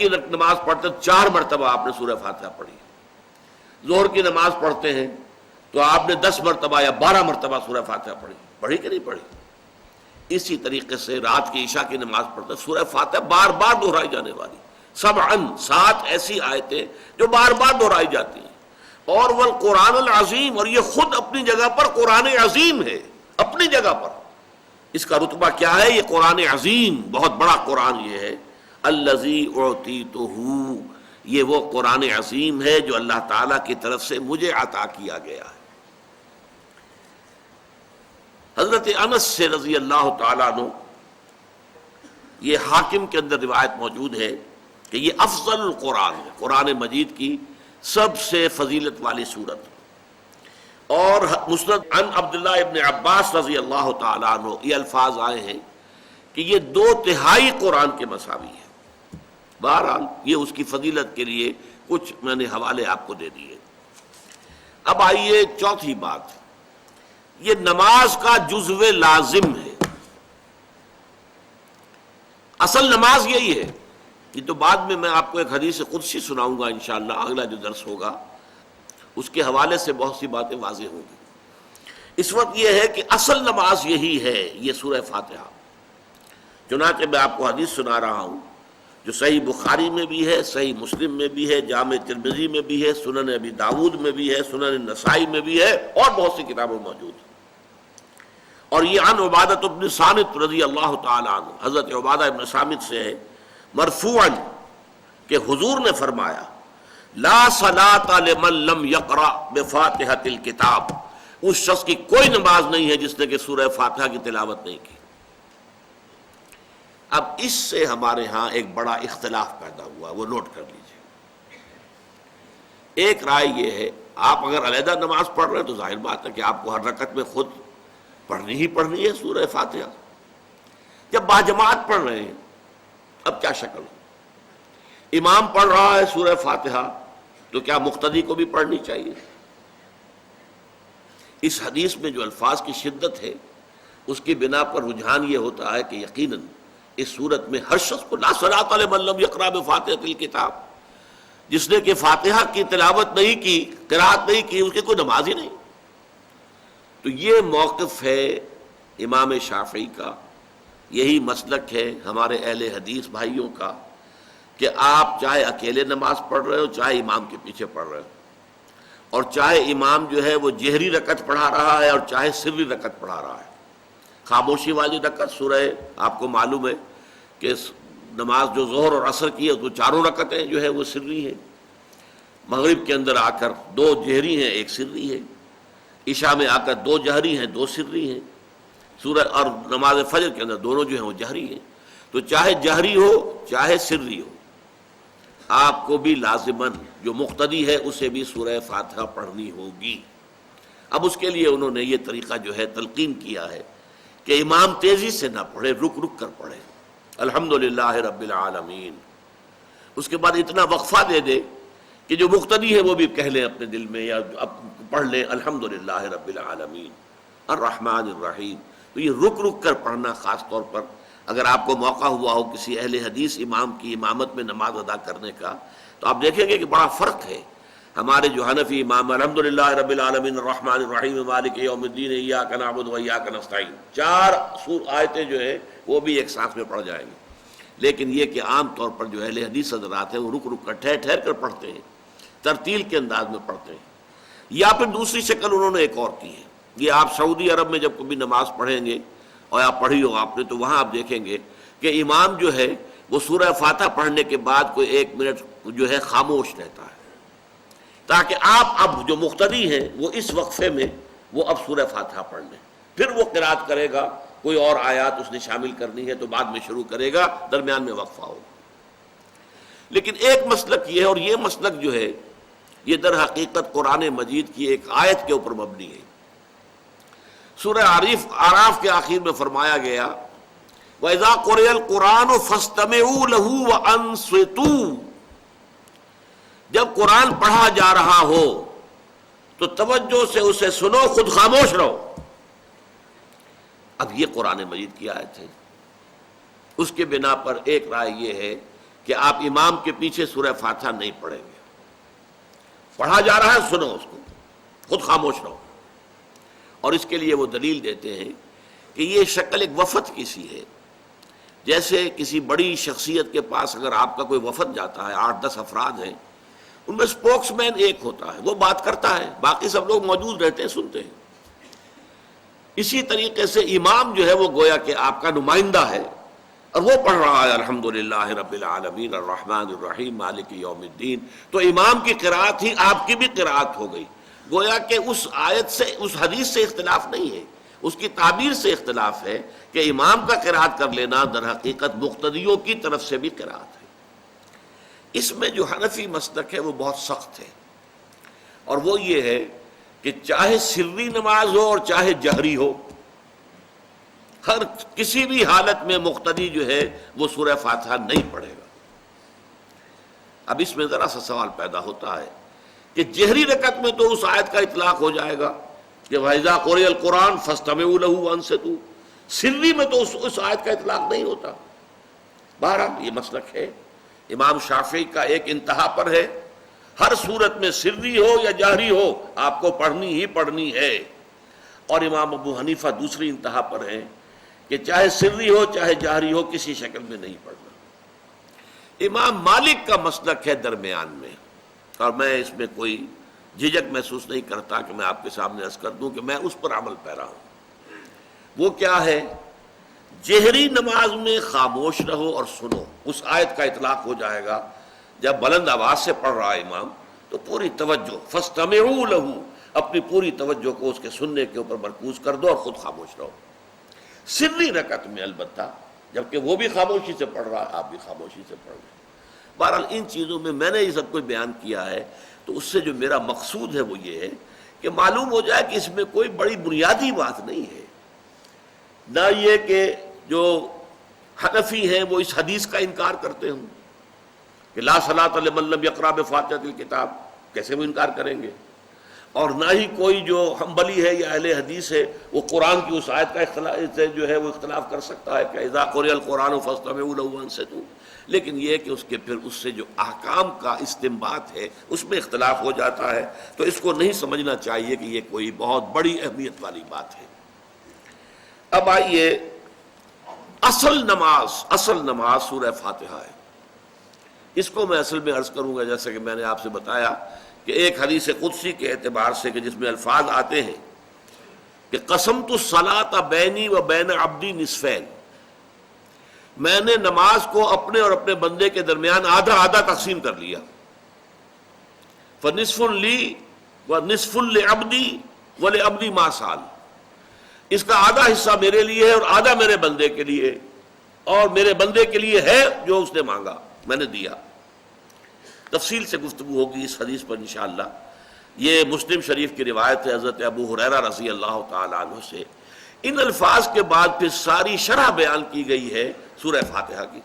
کی نماز پڑھتے 4 مرتبہ آپ نے سورہ فاتحہ پڑھی. ظہر کی نماز پڑھتے ہیں تو آپ نے 10 مرتبہ یا 12 مرتبہ سورہ فاتحہ پڑھی کہ نہیں پڑھی؟ اسی طریقے سے رات کی عشاء کی نماز پڑھتے ہیں سورہ فاتحہ بار بار دہرائی جانے والی 7 ایسی آیتیں جو بار بار دہرائی جاتی ہیں. اور والقرآن العظیم، اور یہ خود اپنی جگہ پر قرآن عظیم ہے، اپنی جگہ پر اس کا رتبہ کیا ہے؟ یہ قرآن عظیم، بہت بڑا قرآن یہ ہے. الذی اعطیتہ، یہ وہ قرآن عظیم ہے جو اللہ تعالیٰ کی طرف سے مجھے عطا کیا گیا ہے. حضرت انس سے رضی اللہ تعالیٰ عنہ، یہ حاکم کے اندر روایت موجود ہے کہ یہ افضل القرآن ہے، قرآن مجید کی سب سے فضیلت والی صورت. اور مسند عن عبداللہ ابن عباس رضی اللہ تعالیٰ عنہ یہ الفاظ آئے ہیں کہ یہ 2/3 قرآن کے مساوی ہے. بہرحال یہ اس کی فضیلت کے لیے کچھ میں نے حوالے آپ کو دے دیے. اب آئیے چوتھی بات، یہ نماز کا جزو لازم ہے. اصل نماز یہی ہے. یہ تو بعد میں آپ کو ایک حدیث قدسی سناؤں گا انشاءاللہ، اگلا جو درس ہوگا اس کے حوالے سے بہت سی باتیں واضح ہوں گی. اس وقت یہ ہے کہ اصل نماز یہی ہے، یہ سورہ فاتحہ. چنانچہ میں آپ کو حدیث سنا رہا ہوں جو صحیح بخاری میں بھی ہے، صحیح مسلم میں بھی ہے، جامع ترمذی میں بھی ہے، سنن ابی داود میں بھی ہے، سنن نسائی میں بھی ہے، اور بہت سی کتابوں میں موجود ہے. اور یہ عن عبادہ بن صامت رضی اللہ تعالی عنہ، حضرت عبادہ بن صامت سے ہے مرفوعا کہ حضور نے فرمایا لا صلاۃ لمن لم یقرأ بفاتحۃ الکتاب، اس شخص کی کوئی نماز نہیں ہے جس نے کہ سورہ فاتحہ کی تلاوت نہیں کی. اب اس سے ہمارے ہاں ایک بڑا اختلاف پیدا ہوا، وہ نوٹ کر لیجیے. ایک رائے یہ ہے آپ اگر علیحدہ نماز پڑھ رہے ہیں تو ظاہر بات ہے کہ آپ کو ہر رکعت میں خود پڑھنی ہی پڑھنی ہے سورہ فاتحہ. جب باجماعت پڑھ رہے ہیں اب کیا شکل ہو؟ امام پڑھ رہا ہے سورہ فاتحہ تو کیا مقتدی کو بھی پڑھنی چاہیے؟ اس حدیث میں جو الفاظ کی شدت ہے اس کی بنا پر رجحان یہ ہوتا ہے کہ یقیناً اس صورت میں ہر شخص کو لا صلاۃ لمن لم یقرأ بفاتحۃ الکتاب، جس نے کہ فاتحہ کی تلاوت نہیں کی، قرات نہیں کی، اس کی کوئی نماز ہی نہیں. تو یہ موقف ہے امام شافعی کا، یہی مسلک ہے ہمارے اہل حدیث بھائیوں کا کہ آپ چاہے اکیلے نماز پڑھ رہے ہو، چاہے امام کے پیچھے پڑھ رہے ہو، اور چاہے امام جو ہے وہ جہری رکعت پڑھا رہا ہے اور چاہے سری رکعت پڑھا رہا ہے. خاموشی والی رکعت سورہ آپ کو معلوم ہے کہ نماز جو ظہر اور عصر کی ہے تو 4 رکعتیں جو ہے وہ سری ہیں. مغرب کے اندر آ کر 2 جہری ہیں 1 سری ہے، عشاء میں آ کر 2 جہری ہیں 2 سری ہیں، سورہ اور نماز فجر کے اندر دونوں جو ہیں وہ جہری ہیں. تو چاہے جہری ہو چاہے سری ہو آپ کو بھی لازماً جو مقتدی ہے اسے بھی سورہ فاتحہ پڑھنی ہوگی. اب اس کے لیے انہوں نے یہ طریقہ جو ہے تلقین کیا ہے کہ امام تیزی سے نہ پڑھے، رک رک کر پڑھے الحمدللہ رب العالمین. اس کے بعد اتنا وقفہ دے دے کہ جو مقتدی ہے وہ بھی کہہ لیں اپنے دل میں یا پڑھ لیں الحمدللہ رب العالمین الرحمن الرحیم. تو یہ رک رک کر پڑھنا، خاص طور پر اگر آپ کو موقع ہوا ہو کسی اہل حدیث امام کی امامت میں نماز ادا کرنے کا، تو آپ دیکھیں گے کہ بڑا فرق ہے. ہمارے جو حنفی امام الحمدللہ رب العالمین الرحمن الرحیم مالک یوم الدین ایاک نعبد و ایاک نستعین 4 آیتیں جو ہے وہ بھی ایک ساتھ میں پڑھ جائیں گے. لیکن یہ کہ عام طور پر جو اہل حدیث حضرات ہیں وہ رک رک کر ٹھہر ٹھہر کر پڑھتے ہیں، ترتیل کے انداز میں پڑھتے ہیں. یا پھر دوسری شکل انہوں نے ایک اور کی ہے، یہ آپ سعودی عرب میں جب کبھی نماز پڑھیں گے اور آپ پڑھی ہو آپ نے تو وہاں آپ دیکھیں گے کہ امام جو ہے وہ سورہ فاتحہ پڑھنے کے بعد کوئی 1 منٹ جو ہے خاموش رہتا ہے تاکہ آپ اب جو مقتدی ہیں وہ اس وقفے میں وہ اب سورہ فاتحہ پڑھ لیں. پھر وہ قرات کرے گا، کوئی اور آیات اس نے شامل کرنی ہے تو بعد میں شروع کرے گا، درمیان میں وقفہ ہوگا. لیکن ایک مسلک یہ ہے، اور یہ مسلک جو ہے یہ در حقیقت قرآن مجید کی ایک آیت کے اوپر مبنی ہے. سورہ اعراف کے آخر میں فرمایا گیا وَإِذَا قُرِئَ الْقُرْآنُ فَاسْتَمِعُوا لَهُ وَأَنصِتُوا، جب قرآن پڑھا جا رہا ہو تو توجہ سے اسے سنو، خود خاموش رہو. اب یہ قرآن مجید کی آیت ہے. اس کے بنا پر ایک رائے یہ ہے کہ آپ امام کے پیچھے سورہ فاتحہ نہیں پڑھیں گے. پڑھا جا رہا ہے سنو اس کو، خود خاموش رہو. اور اس کے لیے وہ دلیل دیتے ہیں کہ یہ شکل ایک وفد کی سی ہے. جیسے کسی بڑی شخصیت کے پاس اگر آپ کا کوئی وفد جاتا ہے، 8-10 افراد ہیں، ان میں اسپوکس مین ایک ہوتا ہے، وہ بات کرتا ہے، باقی سب لوگ موجود رہتے ہیں، سنتے ہیں. اسی طریقے سے امام جو ہے وہ گویا کہ آپ کا نمائندہ ہے، اور وہ پڑھ رہا ہے الحمدللہ رب العالمین الرحمن الرحیم مالک یوم الدین. تو امام کی قرأت ہی آپ کی بھی قرأت ہو گئی. گویا کہ اس آیت سے، اس حدیث سے اختلاف نہیں ہے، اس کی تعبیر سے اختلاف ہے کہ امام کا قرأت کر لینا در حقیقت مقتدیوں کی طرف سے بھی قرأت ہے. اس میں جو حنفی مسلک ہے وہ بہت سخت ہے، اور وہ یہ ہے کہ چاہے سری نماز ہو اور چاہے جہری ہو، ہر کسی بھی حالت میں مقتدی جو ہے وہ سورہ فاتحہ نہیں پڑھے گا. اب اس میں ذرا سا سوال پیدا ہوتا ہے کہ جہری رکعت میں تو اس آیت کا اطلاق ہو جائے گا کہ وَإِذَا قُرِئَ الْقُرْآنُ فَاسْتَمِعُوا لَهُ وَأَنصِتُوا، سری میں تو اس آیت کا اطلاق نہیں ہوتا. بہرحال یہ مسلک ہے، امام شافعی کا ایک انتہا پر ہے، ہر صورت میں سری ہو یا جہری ہو آپ کو پڑھنی ہی پڑھنی ہے. اور امام ابو حنیفہ دوسری انتہا پر ہے کہ چاہے سری ہو چاہے جہری ہو کسی شکل میں نہیں پڑھنا. امام مالک کا مسلک ہے درمیان میں، اور میں اس میں کوئی جھجک محسوس نہیں کرتا کہ میں آپ کے سامنے عرض کر دوں کہ میں اس پر عمل پیرا ہوں. وہ کیا ہے؟ جہری نماز میں خاموش رہو اور سنو. اس آیت کا اطلاق ہو جائے گا جب بلند آواز سے پڑھ رہا ہے امام تو پوری توجہ، فاستمعوا له، اپنی پوری توجہ کو اس کے سننے کے اوپر مرکوز کر دو اور خود خاموش رہو. سری رکعت میں البتہ جبکہ وہ بھی خاموشی سے پڑھ رہا ہے، آپ بھی خاموشی سے پڑھ رہے ہیں. بہرحال ان چیزوں میں میں نے یہ سب کچھ بیان کیا ہے تو اس سے جو میرا مقصود ہے وہ یہ ہے کہ معلوم ہو جائے کہ اس میں کوئی بڑی بنیادی بات نہیں ہے. نہ یہ کہ جو حنفی ہیں وہ اس حدیث کا انکار کرتے ہوں کہ لا صلاۃ لمن لم یقرأ بفاتحۃ الکتاب، کیسے وہ انکار کریں گے؟ اور نہ ہی کوئی جو حنبلی ہے یا اہل حدیث ہے وہ قرآن کی اس آیت کا اختلاف سے جو ہے وہ اختلاف کر سکتا ہے کہ اذا قرئ القرآن فاستمعوا له وانصتوا. لیکن یہ کہ اس کے پھر اس سے جو احکام کا استنباط ہے اس میں اختلاف ہو جاتا ہے، تو اس کو نہیں سمجھنا چاہیے کہ یہ کوئی بہت بڑی اہمیت والی بات ہے. اب آئیے، اصل نماز سورہ فاتحہ ہے. اس کو میں اصل میں عرض کروں گا جیسا کہ میں نے آپ سے بتایا کہ ایک حدیث قدسی کے اعتبار سے کہ جس میں الفاظ آتے ہیں کہ قسمت الصلاۃ بینی و بین عبدی نصفین، میں نے نماز کو اپنے اور اپنے بندے کے درمیان آدھا آدھا تقسیم کر لیا. فنصف لی و نصف لعبدی ولعبدی ما سال، اس کا آدھا حصہ میرے لیے ہے اور آدھا میرے بندے کے لیے، اور میرے بندے کے لیے ہے جو اس نے مانگا میں نے دیا. تفصیل سے گفتگو ہوگی اس حدیث پر انشاءاللہ. یہ مسلم شریف کی روایت ہے حضرت ابو ہریرہ رضی اللہ تعالی عنہ سے. ان الفاظ کے بعد پھر ساری شرح بیان کی گئی ہے سورہ فاتحہ کی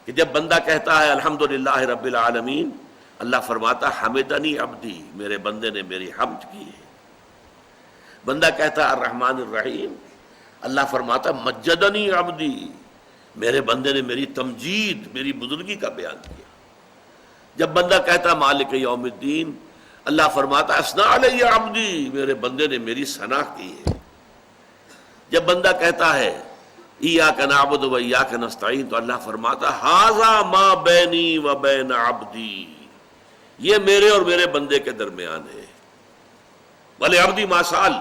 کہ جب بندہ کہتا ہے الحمدللہ رب العالمین، اللہ فرماتا حمدنی عبدی، میرے بندے نے میری حمد کی ہے. بندہ کہتا ہے الرحمن الرحیم، اللہ فرماتا مجدنی عبدی، میرے بندے نے میری تمجید، میری بزرگی کا بیان کیا. جب بندہ کہتا مالک یوم الدین، اللہ فرماتا اثنا علی عبدی، میرے بندے نے میری ثنا کی ہے. جب بندہ کہتا ہے ایاک نعبد و ایاک نستعین، تو اللہ فرماتا ھذا ما بینی و بین عبدی، یہ میرے اور میرے بندے کے درمیان ہے. بھلے عبدی ما سال،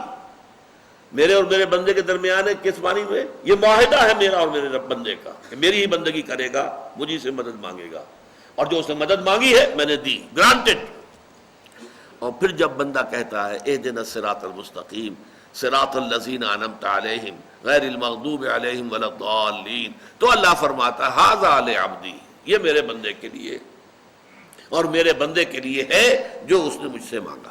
میرے اور میرے بندے کے درمیان ہے. کس معنی میں؟ یہ معاہدہ ہے میرا اور میرے رب بندے کا کہ میری ہی بندگی کرے گا، مجھے سے مدد مانگے گا، اور جو اس نے مدد مانگی ہے میں نے دی، گرانٹڈ. اور پھر جب بندہ کہتا ہے اہدنا الصراط المستقیم صراط الذین انعمت علیہم غیر المغضوب علیہم ولا الضالین، تو اللہ فرماتا ھذا لعبدی، یہ میرے بندے کے لیے اور میرے بندے کے لیے ہے جو اس نے مجھ سے مانگا.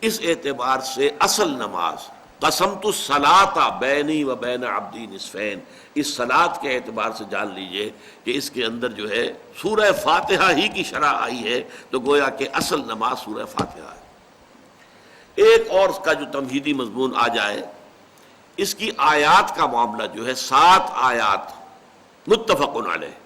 اس اعتبار سے اصل نماز قسمت الصلاۃ بینی و بین عبدی نصفین، اس صلاۃ کے اعتبار سے جان لیجئے کہ اس کے اندر جو ہے سورہ فاتحہ ہی کی شرح آئی ہے، تو گویا کہ اصل نماز سورہ فاتحہ ہے. ایک اور اس کا جو تمہیدی مضمون آ جائے، اس کی آیات کا معاملہ جو ہے 7 آیات متفق علیہ۔